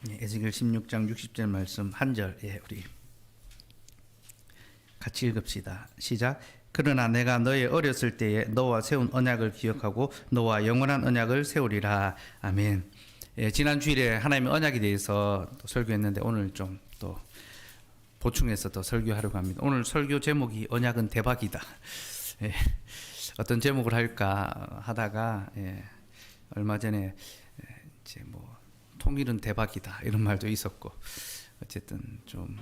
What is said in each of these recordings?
에스겔 16장 60절 말씀 한 절, 우리 같이 읽읍시다. 시작. 그러나 내가 너의 어렸을 때에 너와 세운 언약을 기억하고 너와 영원한 언약을 세우리라. 아멘. 지난 주일에 하나님의 언약에 대해서 또 설교했는데 오늘 좀 또 보충해서 또 설교하려고 합니다. 오늘 설교 제목이 언약은 대박이다. 어떤 제목을 할까 하다가 얼마 전에 이제 뭐 통일은 대박이다 이런 말도 있었고, 어쨌든 좀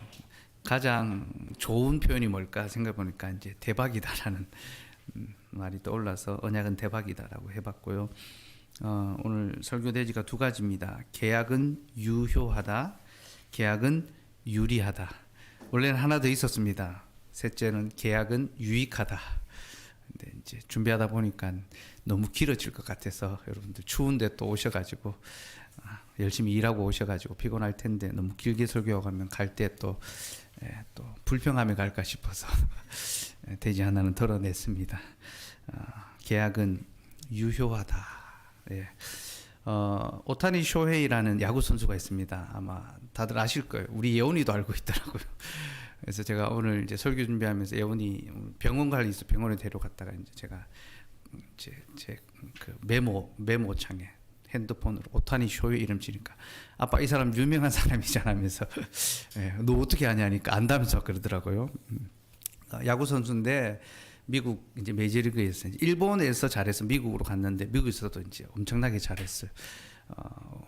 가장 좋은 표현이 뭘까 생각해 보니까 이제 대박이다라는 말이 떠올라서 언약은 대박이다라고 해봤고요. 오늘 설교 대지가 두 가지입니다. 계약은 유효하다, 계약은 유리하다. 원래는 하나 더 있었습니다. 셋째는 계약은 유익하다. 근데 이제 준비하다 보니까 너무 길어질 것 같아서 여러분들 추운데 또 오셔가지고 열심히 일하고 오셔가지고 피곤할 텐데 너무 길게 설교하면 갈 때 또 불평하며 갈까 싶어서 대지 하나는 덜어냈습니다. 계약은 유효하다. 오타니 쇼헤이라는 야구 선수가 있습니다. 아마 다들 아실 거예요. 우리 예원이도 알고 있더라고요. 그래서 제가 오늘 이제 설교 준비하면서 예원이 병원 관리 있어 병원에 데려갔다가 이제 제가 제 그 메모창에 핸드폰으로 오타니 쇼헤이 이름 치니까 아빠 이 사람 유명한 사람이잖아 하면서 너 어떻게 아냐니까 안다면서 그러더라고요. 야구 선수인데 미국 이제 메이저리그에서 일본에서 잘해서 미국으로 갔는데 미국에서도 이제 엄청나게 잘했어요.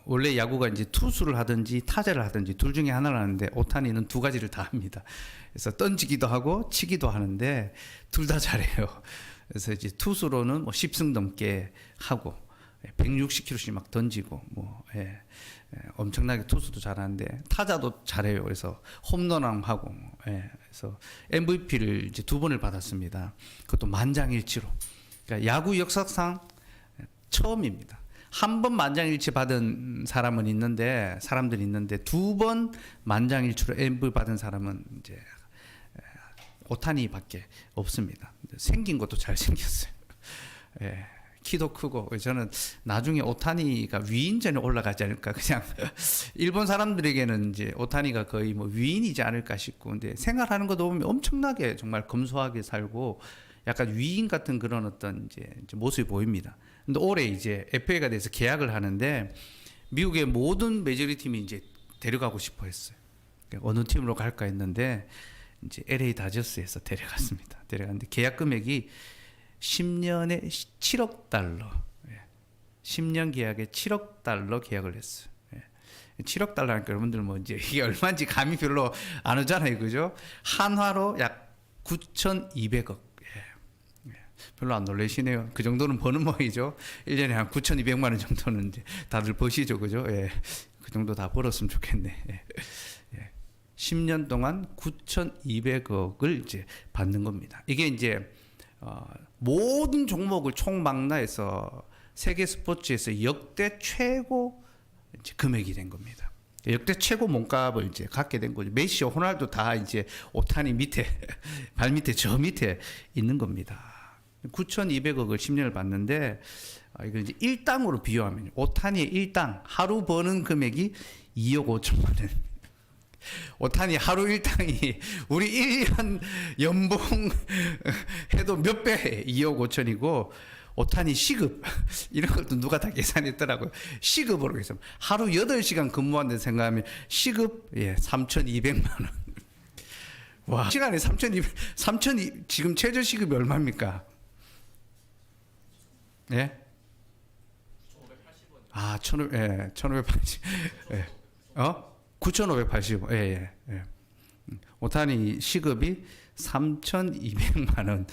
원래 야구가 이제 투수를 하든지 타자를 하든지 둘 중에 하나를 하는데 오타니는 두 가지를 다 합니다. 그래서 던지기도 하고 치기도 하는데 둘 다 잘해요. 그래서 이제 투수로는 뭐 10승 넘게 하고 160km씩 막 던지고 엄청나게 투수도 잘하는데 타자도 잘해요. 그래서 홈런왕 하고 그래서 MVP를 이제 2번을 받았습니다. 그것도 만장일치로. 그러니까 야구 역사상 처음입니다. 한 번 만장일치 받은 사람들이 있는데 2번 만장일치로 MVP 받은 사람은 이제 오타니밖에 없습니다. 생긴 것도 잘 생겼어요. 키도 크고. 저는 나중에 오타니가 위인전에 올라가지 않을까, 그냥 일본 사람들에게는 이제 오타니가 거의 뭐 위인이지 않을까 싶고, 근데 생활하는 것도 보면 엄청나게 정말 검소하게 살고 약간 위인 같은 그런 어떤 이제 모습이 보입니다. 근데 올해 이제 FA가 돼서 계약을 하는데 미국의 모든 메이저리그 팀이 이제 데려가고 싶어 했어요. 어느 팀으로 갈까 했는데 이제 LA 다저스에서 데려갔습니다. 데려갔는데 계약 금액이 10년에 7억 달러. 10년 계약에 7억 달러 계약을 했어요. 7억 달러니까 여러분들 뭐 이제 이게 얼마인지 감이 별로 안 오잖아요. 그죠? 한화로 약 9,200억. 별로 안 놀라시네요. 그 정도는 버는 모이죠. 1년에 한 9,200만 원 정도는 이제 다들 버시죠. 그죠? 그 정도 다 벌었으면 좋겠네. 10년 동안 9,200억을 이제 받는 겁니다. 이게 이제 모든 종목을 총망라해서 세계 스포츠에서 역대 최고 이제 금액이 된 겁니다. 역대 최고 몸값을 이제 갖게 된 거죠. 메시, 호날두 다 이제 오타니 밑에 발 밑에 저 밑에 있는 겁니다. 9,200억을 10년을 받는데 이걸 이제 일당으로 비유하면 오타니의 일당 하루 버는 금액이 2억 5천만 원. 오타니 하루 일당이 우리 1년 연봉 해도 몇 배, 2억 5천이고, 오타니 시급 이런 것도 누가 다 계산했더라고요. 시급으로 해서 하루 8시간 근무한다 생각하면 시급 3,200만 원. 와, 시간에 3,200 지금 최저 시급이 얼마입니까? 1,580. 9,580. 오타니 시급이 3,200만 원.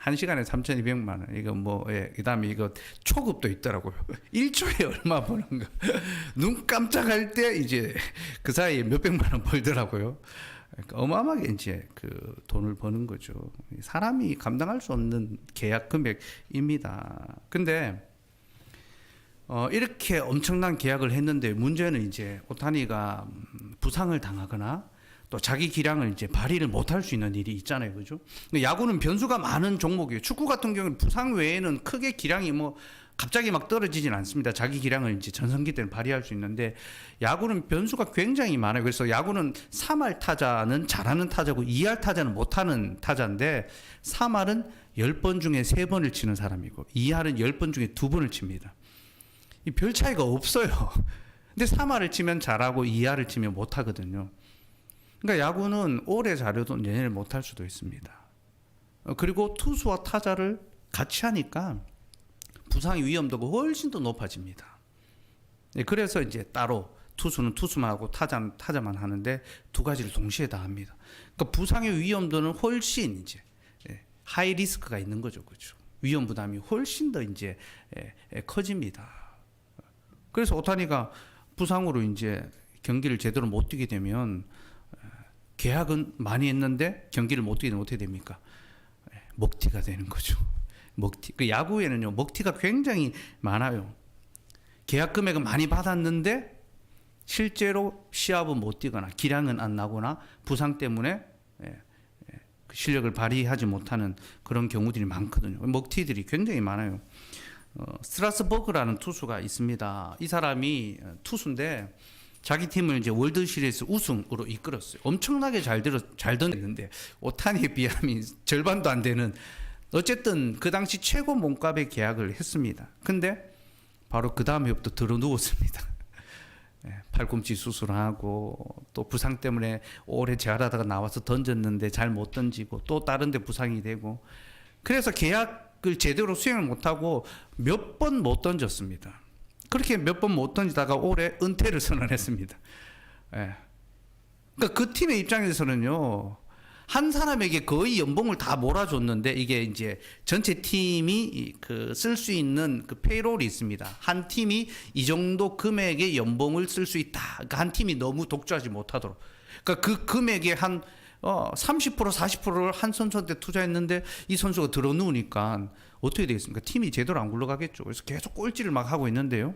1시간에 3,200만 원. 이거 뭐, 그 다음에 이거 초급도 있더라고요. 1초에 얼마 버는가. 눈 깜짝할 때 이제 그 사이에 몇백만 원 벌더라고요. 그러니까 어마어마하게 이제 그 돈을 버는 거죠. 사람이 감당할 수 없는 계약 금액입니다. 근데 이렇게 엄청난 계약을 했는데 문제는 이제 오타니가 부상을 당하거나 또 자기 기량을 이제 발휘를 못할 수 있는 일이 있잖아요, 그죠? 근데 야구는 변수가 많은 종목이에요. 축구 같은 경우는 부상 외에는 크게 기량이 뭐 갑자기 막 떨어지진 않습니다. 자기 기량을 이제 전성기 때는 발휘할 수 있는데 야구는 변수가 굉장히 많아요. 그래서 야구는 3할 타자는 잘하는 타자고 2할 타자는 못하는 타자인데 3할은 10번 중에 3번을 치는 사람이고 2할은 10번 중에 2번을 칩니다. 이 별 차이가 없어요. 근데 3할을 치면 잘하고 2할을 치면 못하거든요. 그러니까 야구는 오래 잘해도 내년에 못할 수도 있습니다. 그리고 투수와 타자를 같이 하니까 부상의 위험도가 훨씬 더 높아집니다. 그래서 이제 따로 투수는 투수만 하고 타자는 타자만 하는데 두 가지를 동시에 다 합니다. 그러니까 부상의 위험도는 훨씬 이제 하이 리스크가 있는 거죠, 그렇죠? 위험 부담이 훨씬 더 이제 커집니다. 그래서 오타니가 부상으로 이제 경기를 제대로 못 뛰게 되면 계약은 많이 했는데 경기를 못 뛰게 되면 어떻게 됩니까? 먹튀가 되는 거죠. 먹튀. 그 야구에는요, 먹튀가 굉장히 많아요. 계약 금액은 많이 받았는데 실제로 시합은 못 뛰거나 기량은 안 나거나 부상 때문에 실력을 발휘하지 못하는 그런 경우들이 많거든요. 먹튀들이 굉장히 많아요. 스트라스버그라는 투수가 있습니다. 이 사람이 투수인데 자기 팀을 이제 월드 시리즈 우승으로 이끌었어요. 엄청나게 잘 던졌는데 오타니에 비하면 절반도 안 되는, 어쨌든 그 당시 최고 몸값의 계약을 했습니다. 근데 바로 그 다음 해부터 들어 누웠습니다. 팔꿈치 수술하고 또 부상 때문에 오래 재활하다가 나와서 던졌는데 잘 못 던지고 또 다른 데 부상이 되고, 그래서 계약을 제대로 수행을 못하고 몇 번 못 던졌습니다. 그렇게 몇 번 못 던지다가 올해 은퇴를 선언했습니다. 그러니까 그 팀의 입장에서는요, 한 사람에게 거의 연봉을 다 몰아줬는데, 이게 이제 전체 팀이 그 쓸 수 있는 그 페이롤이 있습니다. 한 팀이 이 정도 금액의 연봉을 쓸 수 있다. 그러니까 한 팀이 너무 독주하지 못하도록. 그러니까 그 금액의 한 30% 40%를 한 선수한테 투자했는데 이 선수가 들어 누우니까 어떻게 되겠습니까? 팀이 제대로 안 굴러가겠죠. 그래서 계속 꼴찌를 막 하고 있는데요.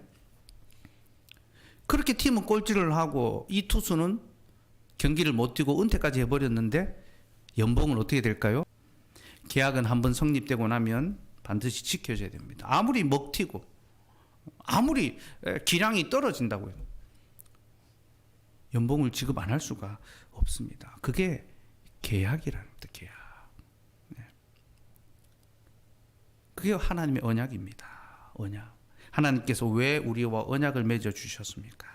그렇게 팀은 꼴찌를 하고 이 투수는 경기를 못 뛰고 은퇴까지 해버렸는데 연봉은 어떻게 될까요? 계약은 한번 성립되고 나면 반드시 지켜줘야 됩니다. 아무리 먹튀고 아무리 기량이 떨어진다고요, 연봉을 지급 안 할 수가 없습니다. 그게 계약이라는 겁니다. 계약. 그게 하나님의 언약입니다. 언약. 하나님께서 왜 우리와 언약을 맺어 주셨습니까?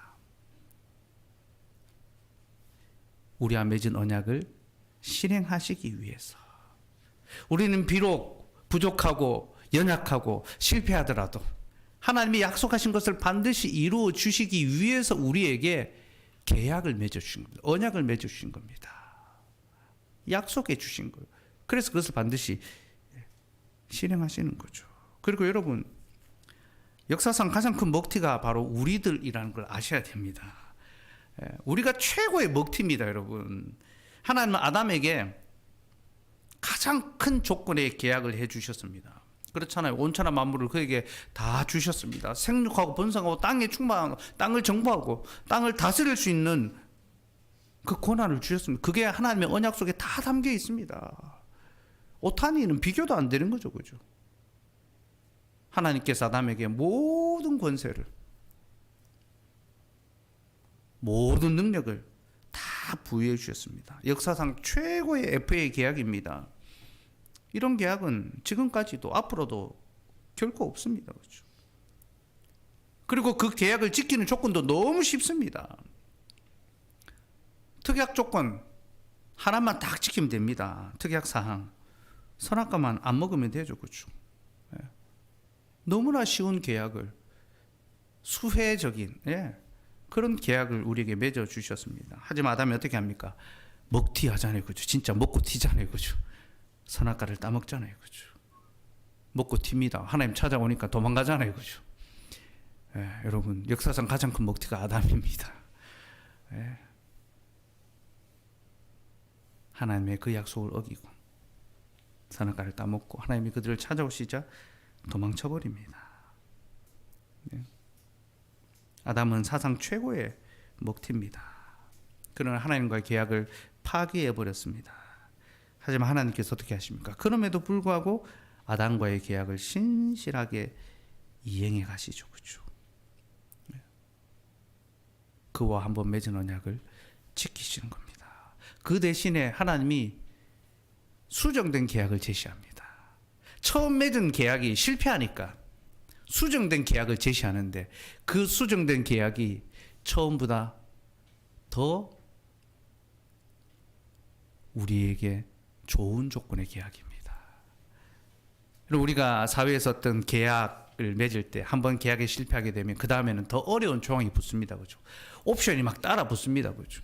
우리와 맺은 언약을 실행하시기 위해서. 우리는 비록 부족하고 연약하고 실패하더라도 하나님이 약속하신 것을 반드시 이루어 주시기 위해서 우리에게 계약을 맺어 주신 겁니다. 언약을 맺어 주신 겁니다. 약속해 주신 거예요. 그래서 그것을 반드시 실행하시는 거죠. 그리고 여러분, 역사상 가장 큰 먹튀가 바로 우리들이라는 걸 아셔야 됩니다. 우리가 최고의 먹튀입니다, 여러분. 하나님은 아담에게 가장 큰 조건의 계약을 해 주셨습니다. 그렇잖아요. 온천한 만물을 그에게 다 주셨습니다. 생육하고 번성하고 땅에 충만하고 땅을 정복하고 땅을 다스릴 수 있는 그 권한을 주셨습니다. 그게 하나님의 언약 속에 다 담겨 있습니다. 오타니는 비교도 안 되는 거죠, 그죠? 하나님께서 아담에게 모든 권세를, 모든 능력을 다 부여해 주셨습니다. 역사상 최고의 FA 계약입니다. 이런 계약은 지금까지도 앞으로도 결코 없습니다. 그렇죠? 그리고 그 계약을 지키는 조건도 너무 쉽습니다. 특약 조건 하나만 딱 지키면 됩니다. 특약 사항. 선악과만 안 먹으면 되죠. 그렇죠? 너무나 쉬운 계약을, 수혜적인 그런 계약을 우리에게 맺어 주셨습니다. 하지만 아담이 어떻게 합니까? 먹튀 하잖아요. 그죠? 진짜 먹고 튀잖아요. 그죠? 선악과를 따먹잖아요. 그죠? 먹고 튑니다. 하나님 찾아오니까 도망가잖아요. 그죠? 여러분, 역사상 가장 큰 먹튀가 아담입니다. 하나님의 그 약속을 어기고 선악과를 따먹고 하나님이 그들을 찾아오시자 도망쳐버립니다. 아담은 사상 최고의 먹튀입니다. 그러나 하나님과의 계약을 파기해버렸습니다. 하지만 하나님께서 어떻게 하십니까? 그럼에도 불구하고 아담과의 계약을 신실하게 이행해 가시죠. 그죠? 그와 한번 맺은 언약을 지키시는 겁니다. 그 대신에 하나님이 수정된 계약을 제시합니다. 처음 맺은 계약이 실패하니까 수정된 계약을 제시하는데 그 수정된 계약이 처음보다 더 우리에게 좋은 조건의 계약입니다. 우리가 사회에서 어떤 계약을 맺을 때 한번 계약에 실패하게 되면 그 다음에는 더 어려운 조항이 붙습니다. 그죠? 옵션이 막 따라 붙습니다. 그죠?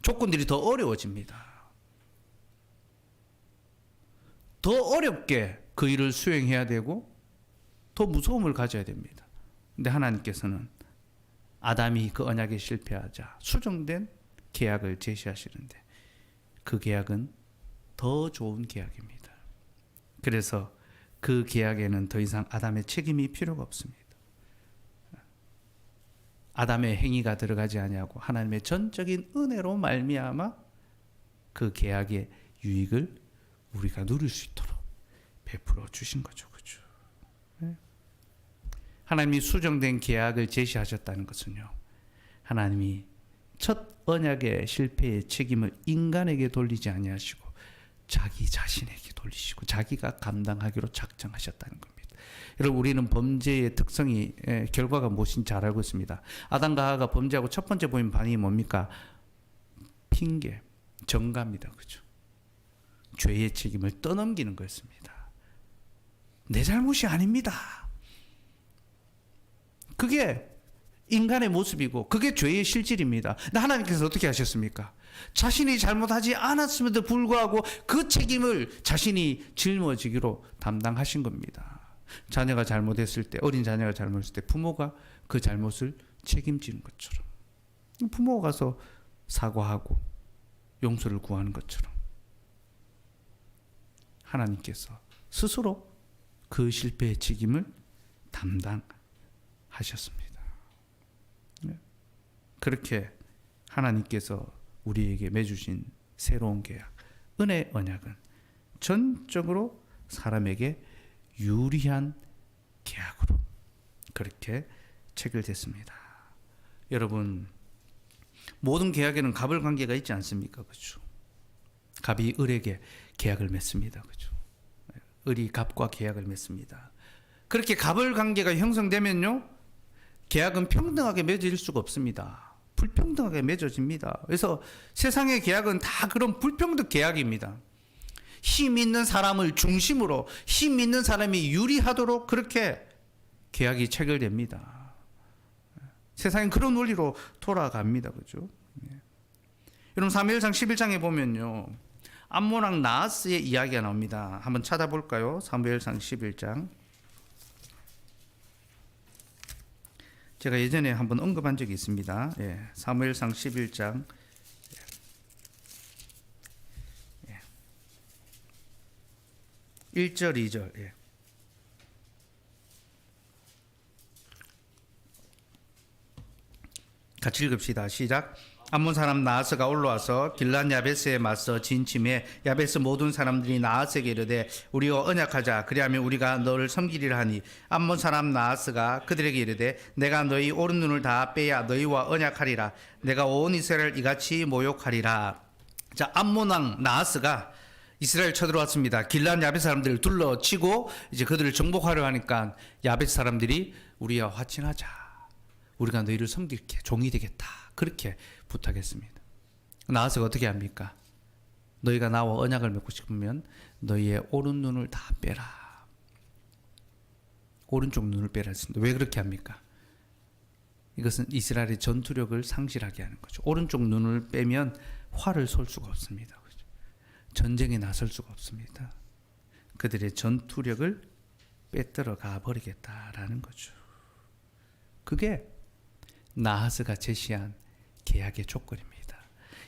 조건들이 더 어려워집니다. 더 어렵게 그 일을 수행해야 되고 더 무서움을 가져야 됩니다. 근데 하나님께서는 아담이 그 언약에 실패하자 수정된 계약을 제시하시는데 그 계약은 더 좋은 계약입니다. 그래서 그 계약에는 더 이상 아담의 책임이 필요가 없습니다. 아담의 행위가 들어가지 아니하고 하나님의 전적인 은혜로 말미암아 그 계약의 유익을 우리가 누릴 수 있도록 베풀어 주신 거죠. 그죠? 하나님이 수정된 계약을 제시하셨다는 것은요. 하나님이 첫 언약의 실패의 책임을 인간에게 돌리지 아니하시고 자기 자신에게 돌리시고 자기가 감당하기로 작정하셨다는 겁니다. 여러분 우리는 범죄의 특성이 결과가 무엇인지 잘 알고 있습니다. 아담과 하와가 범죄하고 첫 번째 보인 반응이 뭡니까? 핑계, 정가입니다. 그죠? 죄의 책임을 떠넘기는 거였습니다. 내 잘못이 아닙니다. 그게 인간의 모습이고 그게 죄의 실질입니다. 근데 하나님께서 어떻게 하셨습니까? 자신이 잘못하지 않았음에도 불구하고 그 책임을 자신이 짊어지기로 담당하신 겁니다. 자녀가 잘못했을 때, 어린 자녀가 잘못했을 때 부모가 그 잘못을 책임지는 것처럼 부모가 가서 사과하고 용서를 구하는 것처럼 하나님께서 스스로 그 실패의 책임을 담당하셨습니다. 그렇게 하나님께서 우리에게 맺으신 새로운 계약, 은혜 언약은 전적으로 사람에게 유리한 계약으로 그렇게 체결됐습니다. 여러분, 모든 계약에는 갑을 관계가 있지 않습니까? 그렇죠? 갑이 을에게 계약을 맺습니다. 그렇죠? 을이 갑과 계약을 맺습니다. 그렇게 갑을 관계가 형성되면요, 계약은 평등하게 맺어질 수가 없습니다. 불평등하게 맺어집니다. 그래서 세상의 계약은 다 그런 불평등 계약입니다. 힘 있는 사람을 중심으로 힘 있는 사람이 유리하도록 그렇게 계약이 체결됩니다. 세상은 그런 원리로 돌아갑니다. 그죠? 여러분 사무엘상 11장에 보면요. 암몬 왕 나하스의 이야기가 나옵니다. 한번 찾아볼까요? 사무엘상 11장. 제가 예전에 한번 언급한 적이 있습니다. 사무엘상 11장 1절 2절. 같이 읽읍시다. 시작. 암몬 사람 나하스가 올라와서 길란 야베스에 맞서 진침해 야베스 모든 사람들이 나하스에게 이르되 우리와 언약하자 그리하면 우리가 너를 섬기리라 하니 암몬 사람 나하스가 그들에게 이르되 내가 너희 오른 눈을 다 빼야 너희와 언약하리라 내가 온 이스라엘을 이같이 모욕하리라. 자, 암몬 왕 나하스가 이스라엘 쳐들어왔습니다. 길란 야베스 사람들을 둘러치고 이제 그들을 정복하려 하니까 야베스 사람들이 우리와 화친하자. 우리가 너희를 섬길게. 종이 되겠다. 그렇게 부탁했습니다. 나하스가 어떻게 합니까? 너희가 나와 언약을 맺고 싶으면 너희의 오른 눈을 다 빼라. 오른쪽 눈을 빼라 했습니다. 왜 그렇게 합니까? 이것은 이스라엘의 전투력을 상실하게 하는 거죠. 오른쪽 눈을 빼면 활을 쏠 수가 없습니다. 전쟁에 나설 수가 없습니다. 그들의 전투력을 빼들어가 버리겠다라는 거죠. 그게 나하스가 제시한 계약의 조건입니다.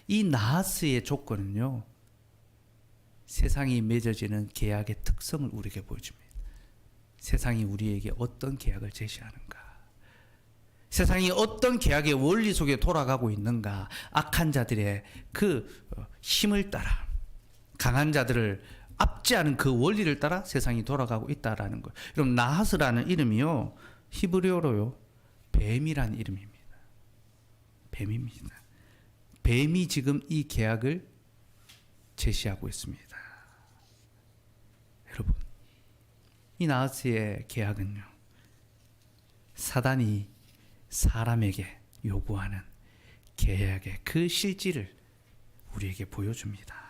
이 나하스의 조건은요, 세상이 맺어지는 계약의 특성을 우리에게 보여줍니다. 세상이 우리에게 어떤 계약을 제시하는가, 세상이 어떤 계약의 원리 속에 돌아가고 있는가, 악한 자들의 그 힘을 따라 강한 자들을 압제하는 그 원리를 따라 세상이 돌아가고 있다라는 거예요. 여러분 나하스라는 이름이요, 히브리어로요. 뱀이란 이름입니다. 뱀입니다. 뱀이 지금 이 계약을 제시하고 있습니다. 여러분, 이 나하스의 계약은요, 사단이 사람에게 요구하는 계약의 그 실질을 우리에게 보여줍니다.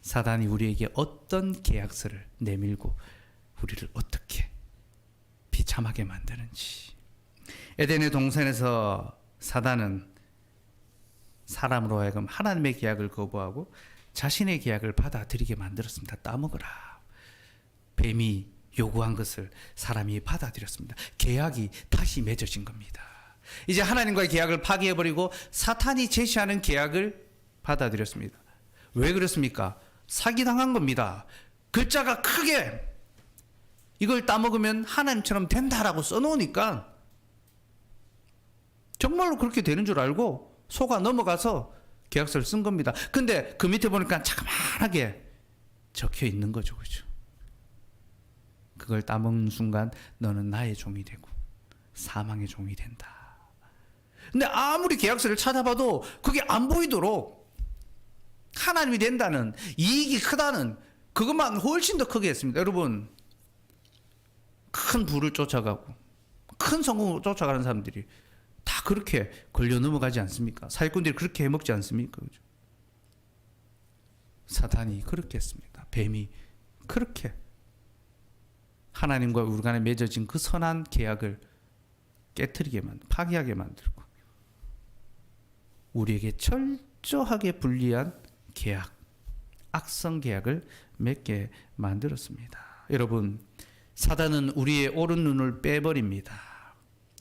사단이 우리에게 어떤 계약서를 내밀고 우리를 어떻게 비참하게 만드는지. 에덴의 동산에서 사단은 사람으로 하여금 하나님의 계약을 거부하고 자신의 계약을 받아들이게 만들었습니다. 따먹으라. 뱀이 요구한 것을 사람이 받아들였습니다. 계약이 다시 맺어진 겁니다. 이제 하나님과의 계약을 파기해버리고 사탄이 제시하는 계약을 받아들였습니다. 왜 그렇습니까? 사기당한 겁니다. 글자가 크게 이걸 따먹으면 하나님처럼 된다라고 써놓으니까 정말로 그렇게 되는 줄 알고 속아 넘어가서 계약서를 쓴 겁니다. 근데 그 밑에 보니까 자그마하게 적혀 있는 거죠. 그죠? 그걸 따먹는 순간 너는 나의 종이 되고 사망의 종이 된다. 근데 아무리 계약서를 찾아봐도 그게 안 보이도록 하나님이 된다는, 이익이 크다는 그것만 훨씬 더 크게 했습니다. 여러분, 큰 부를 쫓아가고 큰 성공을 쫓아가는 사람들이 다 그렇게 걸려 넘어가지 않습니까? 사기꾼들이 그렇게 해먹지 않습니까? 그죠? 사탄이 그렇게 했습니다. 뱀이 그렇게 하나님과 우리 간에 맺어진 그 선한 계약을 깨트리게 만들고 파기하게 만들고 우리에게 철저하게 불리한 계약, 악성 계약을 맺게 만들었습니다. 여러분, 사단은 우리의 오른 눈을 빼버립니다.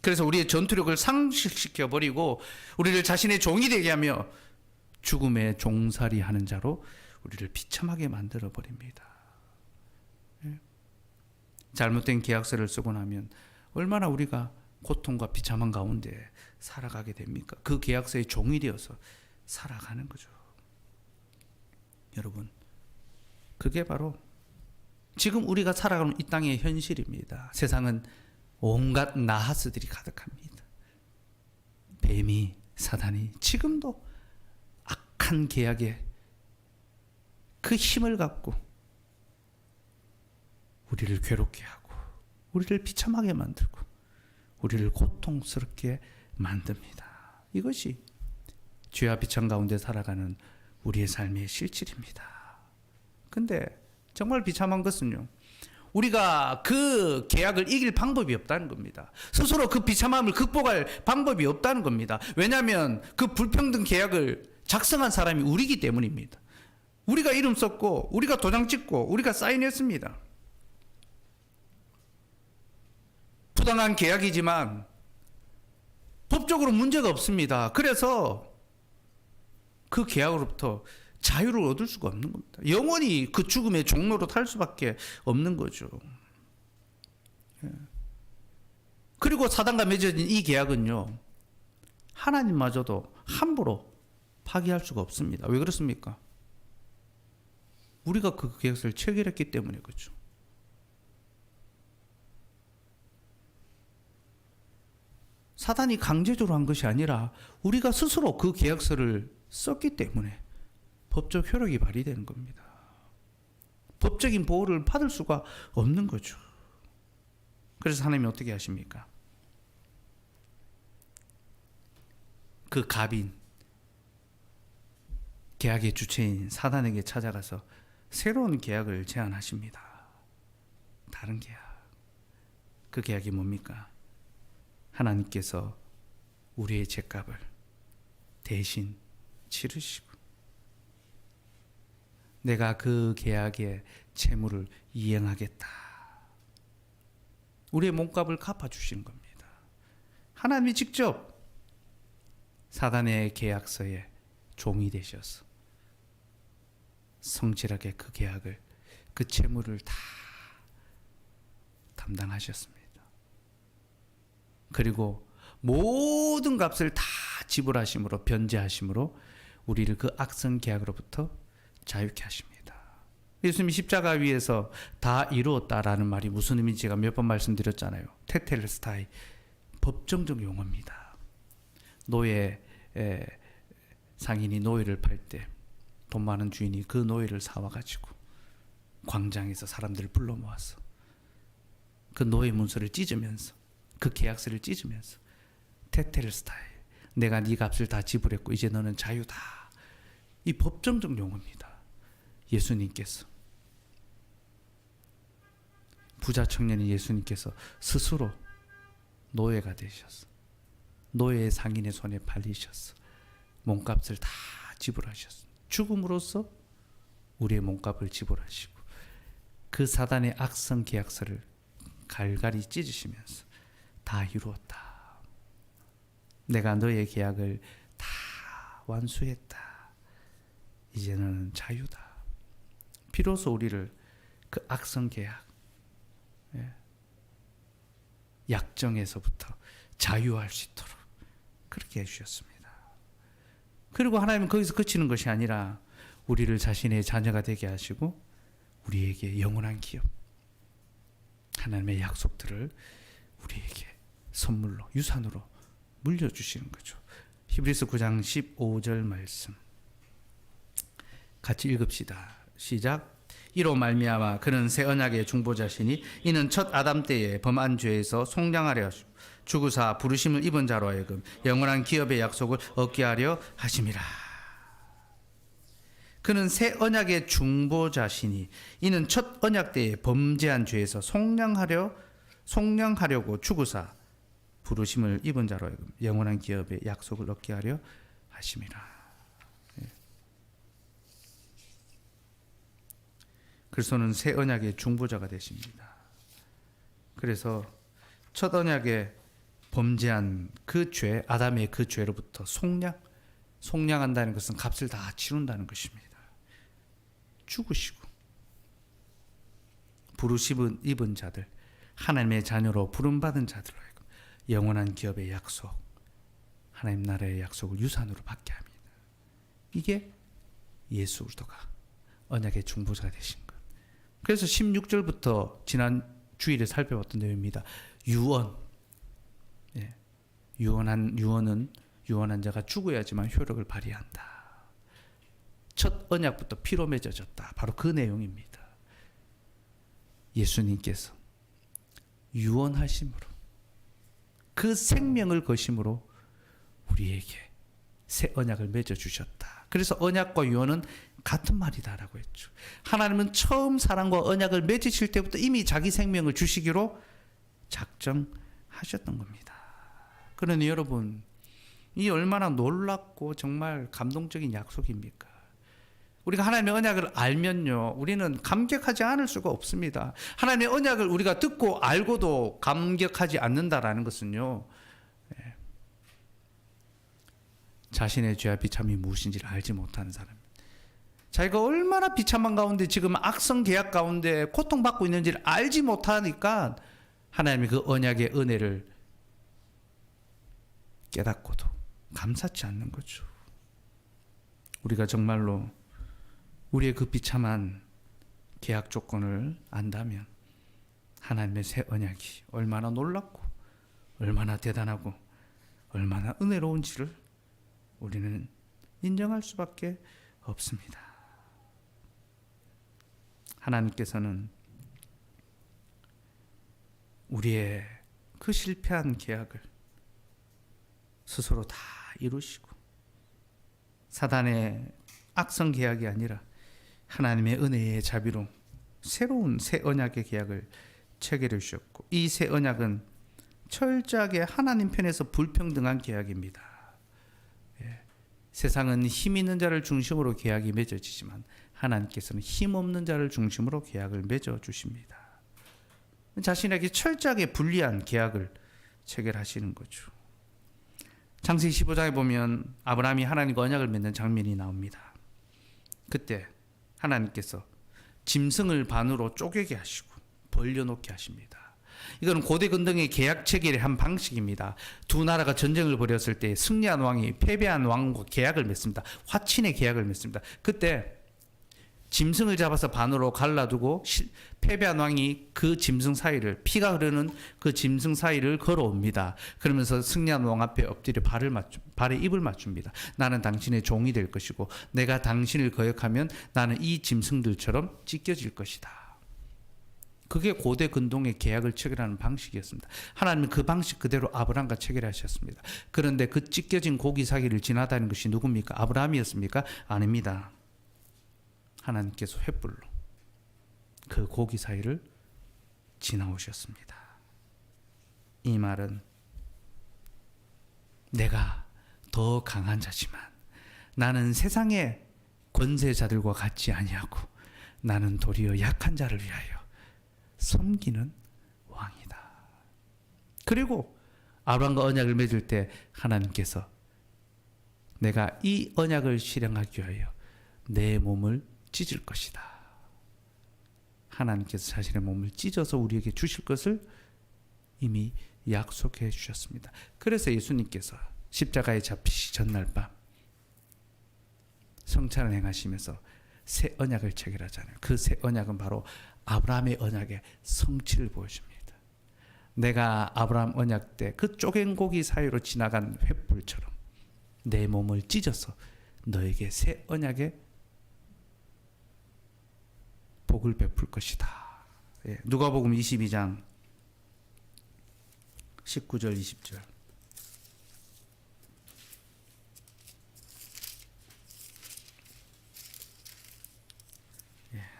그래서 우리의 전투력을 상실시켜 버리고 우리를 자신의 종이 되게 하며 죽음의 종살이 하는 자로 우리를 비참하게 만들어 버립니다. 잘못된 계약서를 쓰고 나면 얼마나 우리가 고통과 비참한 가운데 살아가게 됩니까? 그 계약서의 종이 되어서 살아가는 거죠. 여러분, 그게 바로 지금 우리가 살아가는 이 땅의 현실입니다. 세상은 온갖 나하스들이 가득합니다. 뱀이, 사단이 지금도 악한 계약에 그 힘을 갖고 우리를 괴롭게 하고 우리를 비참하게 만들고 우리를 고통스럽게 만듭니다. 이것이 죄와 비참 가운데 살아가는 우리의 삶의 실질입니다. 근데 정말 비참한 것은요, 우리가 그 계약을 이길 방법이 없다는 겁니다. 스스로 그 비참함을 극복할 방법이 없다는 겁니다. 왜냐하면 그 불평등 계약을 작성한 사람이 우리이기 때문입니다. 우리가 이름 썼고 우리가 도장 찍고 우리가 사인했습니다. 부당한 계약이지만 법적으로 문제가 없습니다. 그래서 그 계약으로부터 자유를 얻을 수가 없는 겁니다. 영원히 그 죽음의 종로로 탈 수밖에 없는 거죠. 그리고 사단과 맺어진 이 계약은요, 하나님마저도 함부로 파기할 수가 없습니다. 왜 그렇습니까? 우리가 그 계약서를 체결했기 때문에 그렇죠. 사단이 강제적으로 한 것이 아니라 우리가 스스로 그 계약서를 썼기 때문에 법적 효력이 발휘되는 겁니다. 법적인 보호를 받을 수가 없는 거죠. 그래서 하나님이 어떻게 하십니까? 그 갑인, 계약의 주체인 사단에게 찾아가서 새로운 계약을 제안하십니다. 다른 계약. 그 계약이 뭡니까? 하나님께서 우리의 죄값을 대신 치르시고 내가 그 계약의 채무를 이행하겠다. 우리의 몸값을 갚아주신 겁니다. 하나님이 직접 사단의 계약서에 종이 되셔서 성실하게 그 계약을, 그 채무를 다 담당하셨습니다. 그리고 모든 값을 다 지불하심으로, 변제하심으로 우리를 그 악성 계약으로부터 자유케 하십니다. 예수님이 십자가 위에서 다 이루었다라는 말이 무슨 의미인지 제가 몇 번 말씀드렸잖아요. 테텔스타이, 법정적 용어입니다. 노예 상인이 노예를 팔 때 돈 많은 주인이 그 노예를 사와가지고 광장에서 사람들을 불러 모아서 그 노예 문서를 찢으면서 그 계약서를 찢으면서 테텔스타이, 내가 네 값을 다 지불했고 이제 너는 자유다. 이 법정적 용어입니다. 예수님께서, 부자 청년이 예수님께서 스스로 노예가 되셔서 노예의 상인의 손에 팔리셔서 몸값을 다 지불하셨습니다. 죽음으로써 우리의 몸값을 지불하시고 그 사단의 악성 계약서를 갈갈이 찢으시면서 다 이루었다. 내가 너의 계약을 다 완수했다. 이제 너는 자유다. 비로소 우리를 그 악성 계약, 약정에서부터 자유할 수 있도록 그렇게 해주셨습니다. 그리고 하나님은 거기서 그치는 것이 아니라 우리를 자신의 자녀가 되게 하시고 우리에게 영원한 기업, 하나님의 약속들을 우리에게 선물로, 유산으로 물려주시는 거죠. 히브리서 9장 15절 말씀 같이 읽읍시다. 시작. 이로 말미암아 그는 새 언약의 중보자시니 이는 첫 아담 때에 범한 죄에서 속량하려 하시고 죽으사 부르심을 입은 자로 하여금 영원한 기업의 약속을 얻게 하려 하심이라. 그는 새 언약의 중보자시니 이는 첫 언약 때에 범죄한 죄에서 속량하려고 죽으사 부르심을 입은 자로 하여금 영원한 기업의 약속을 얻게 하려 하심이라. 그리스도는 새 언약의 중보자가 되십니다. 그래서 첫 언약에 범죄한 그 죄, 아담의 그 죄로부터 속량한다는 것은 값을 다 치른다는 것입니다. 죽으시고 부르심을 입은 자들, 하나님의 자녀로 부름받은 자들로 하여금 영원한 기업의 약속, 하나님 나라의 약속을 유산으로 받게 합니다. 이게 예수 그리스도가 언약의 중보자가 되신 것. 그래서 16절부터 지난 주일에 살펴봤던 내용입니다. 유언. 유언한 자가 죽어야지만 효력을 발휘한다. 첫 언약부터 피로 맺어졌다. 바로 그 내용입니다. 예수님께서 유언하심으로 그 생명을 거심으로 우리에게 새 언약을 맺어주셨다. 그래서 언약과 유언은 같은 말이다라고 했죠. 하나님은 처음 사랑과 언약을 맺으실 때부터 이미 자기 생명을 주시기로 작정하셨던 겁니다. 그러니 여러분, 이 얼마나 놀랍고 정말 감동적인 약속입니까? 우리가 하나님의 언약을 알면요, 우리는 감격하지 않을 수가 없습니다. 하나님의 언약을 우리가 듣고 알고도 감격하지 않는다라는 것은요, 자신의 죄와 비참이 무엇인지를 알지 못하는 사람입니다. 자기가 얼마나 비참한 가운데 지금 악성 계약 가운데 고통받고 있는지를 알지 못하니까 하나님의 그 언약의 은혜를 깨닫고도 감사치 않는 거죠. 우리가 정말로 우리의 그 비참한 계약 조건을 안다면 하나님의 새 언약이 얼마나 놀랍고 얼마나 대단하고 얼마나 은혜로운지를 우리는 인정할 수밖에 없습니다. 하나님께서는 우리의 그 실패한 계약을 스스로 다 이루시고 사단의 악성 계약이 아니라 하나님의 은혜의 자비로 새로운 새 언약의 계약을 체결해 주셨고, 이 새 언약은 철저하게 하나님 편에서 불평등한 계약입니다. 세상은 힘 있는 자를 중심으로 계약이 맺어지지만 하나님께서는 힘 없는 자를 중심으로 계약을 맺어 주십니다. 자신에게 철저하게 불리한 계약을 체결하시는 거죠. 창세기 15장에 보면 아브라함이 하나님과 언약을 맺는 장면이 나옵니다. 그때 하나님께서 짐승을 반으로 쪼개게 하시고 벌려놓게 하십니다. 이건 고대 근동의 계약 체결의 한 방식입니다. 두 나라가 전쟁을 벌였을 때 승리한 왕이 패배한 왕과 계약을 맺습니다. 화친의 계약을 맺습니다. 그때 짐승을 잡아서 반으로 갈라두고 패배한 왕이 그 짐승 사이를, 피가 흐르는 그 짐승 사이를 걸어옵니다. 그러면서 승리한 왕 앞에 엎드려 발에 입을 맞춥니다. 나는 당신의 종이 될 것이고 내가 당신을 거역하면 나는 이 짐승들처럼 찢겨질 것이다. 그게 고대 근동의 계약을 체결하는 방식이었습니다. 하나님은 그 방식 그대로 아브라함과 체결하셨습니다. 그런데 그 찢겨진 고기 사이를 지나다니는 것이 누굽니까? 아브라함이었습니까? 아닙니다. 하나님께서 횃불로 그 고기 사이를 지나오셨습니다. 이 말은 내가 더 강한 자지만 나는 세상의 권세자들과 같지 아니하고 나는 도리어 약한 자를 위하여 섬기는 왕이다. 그리고 아브라함과 언약을 맺을 때 하나님께서 내가 이 언약을 실행하기 위하여 내 몸을 찢을 것이다. 하나님께서 자신의 몸을 찢어서 우리에게 주실 것을 이미 약속해 주셨습니다. 그래서 예수님께서 십자가에 잡히시 전날 밤 성찬을 행하시면서 새 언약을 체결하잖아요. 그 새 언약은 바로 아브라함의 언약의 성취를 보여줍니다. 내가 아브라함 언약 때 그 쪼갠 고기 사이로 지나간 횃불처럼 내 몸을 찢어서 너에게 새 언약의 복을 베풀 것이다. 예, 누가복음 22장 19절 20절.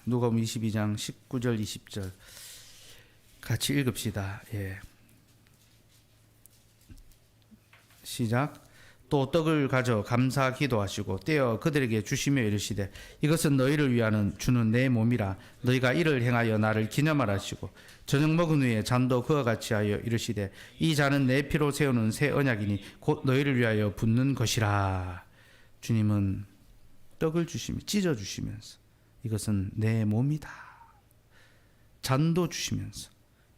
누가복음 22장 19절 20절 같이 읽읍시다. 예. 시작. 또 떡을 가져 감사 기도하시고 떼어 그들에게 주시며 이르시되 이것은 너희를 위하여 주는 내 몸이라 너희가 이를 행하여 나를 기념하라 하시고 저녁 먹은 후에 잔도 그와 같이 하여 이르시되 이 잔은 내 피로 세우는 새 언약이니 곧 너희를 위하여 붓는 것이라. 주님은 떡을 주시며 찢어 주시면서 이것은 내 몸이다. 잔도 주시면서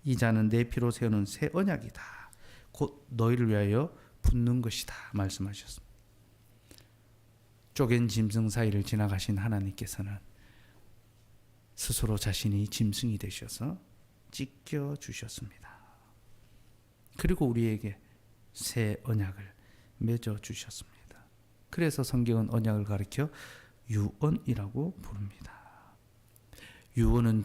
이 잔은 내 피로 세우는 새 언약이다. 곧 너희를 위하여 붓는 것이다. 말씀하셨습니다. 쪼갠 짐승 사이를 지나가신 하나님께서는 스스로 자신이 짐승이 되셔서 찢겨 주셨습니다. 그리고 우리에게 새 언약을 맺어 주셨습니다. 그래서 성경은 언약을 가리켜 유언이라고 부릅니다. 유언은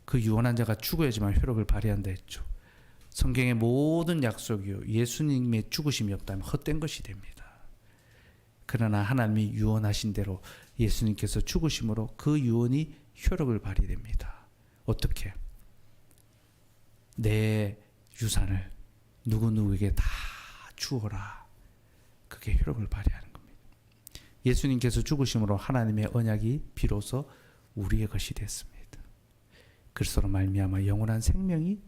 그 유언한 자가 죽어야지만 효력을 발휘한다 했죠. 성경의 모든 약속이요 예수님의 죽으심이 없다면 헛된 것이 됩니다. 그러나 하나님이 유언하신 대로 예수님께서 죽으심으로 그 유언이 효력을 발휘됩니다. 어떻게? 내 유산을 누구누구에게 다 주어라. 그게 효력을 발휘하는 겁니다. 예수님께서 죽으심으로 하나님의 언약이 비로소 우리의 것이 됐습니다. 그리스도로 말미암아 영원한 생명이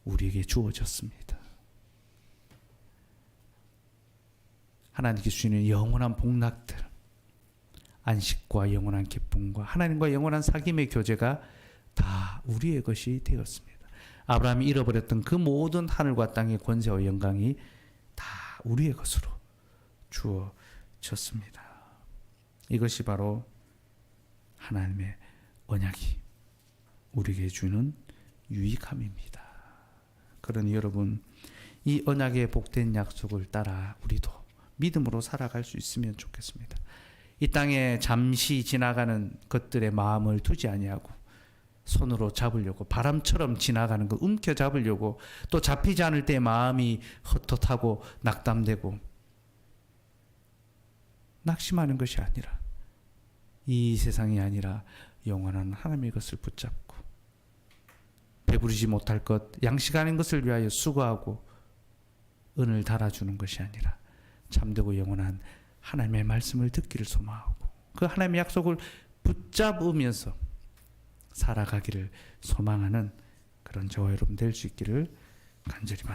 우리에게 주어졌습니다. 하나님께 주시는 영원한 복락들, 안식과 영원한 기쁨과 하나님과 영원한 사귐의 교제가 다 우리의 것이 되었습니다. 아브라함이 잃어버렸던 그 모든 하늘과 땅의 권세와 영광이 다 우리의 것으로 주어졌습니다. 이것이 바로 하나님의 언약이 우리에게 주는 유익함입니다. 그러니 여러분, 이 언약의 복된 약속을 따라 우리도 믿음으로 살아갈 수 있으면 좋겠습니다. 이 땅에 잠시 지나가는 것들의 마음을 두지 아니하고 손으로 잡으려고 바람처럼 지나가는 거 움켜잡으려고 또 잡히지 않을 때 마음이 헛헛하고 낙담되고 낙심하는 것이 아니라 이 세상이 아니라 영원한 하나님의 것을 붙잡고 배부르지 못할 것, 양식 아닌 것을 위하여 수고하고 은을 달아주는 것이 아니라 참되고 영원한 하나님의 말씀을 듣기를 소망하고 그 하나님의 약속을 붙잡으면서 살아가기를 소망하는 그런 저와 여러분 될 수 있기를 간절히 바랍니다.